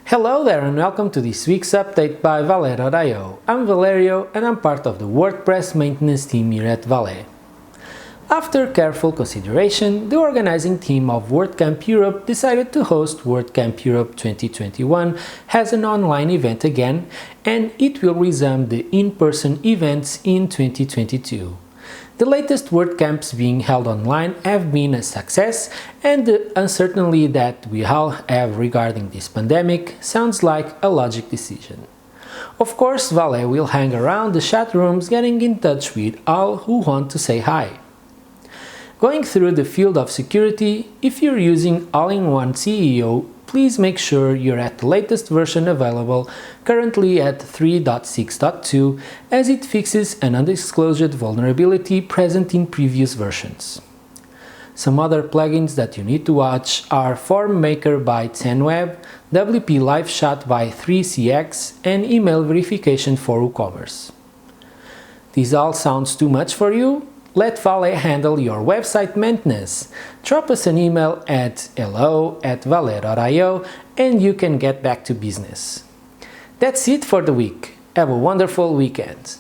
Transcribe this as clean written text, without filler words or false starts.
Hello there and welcome to this week's update by Valet.io. I'm Valerio and I'm part of the WordPress Maintenance team here at Valet. After careful consideration, the organizing team of WordCamp Europe decided to host WordCamp Europe 2021 as an online event again, and it will resume the in-person events in 2022. The latest WordCamps being held online have been a success, and the uncertainty that we all have regarding this pandemic sounds like a logical decision. Of course, Valet will hang around the chat rooms getting in touch with all who want to say hi. Going through the field of security, if you're using One SEO, please make sure you're at the latest version available, currently at 3.6.2, as it fixes an undisclosed vulnerability present in previous versions. Some other plugins that you need to watch are Form Maker by 10web, WP Live Chat by 3CX, and email verification for WooCommerce. This all sounds too much for you? Let Valet handle your website maintenance. Drop us an email at hello@valet.io and you can get back to business. That's it for the week. Have a wonderful weekend.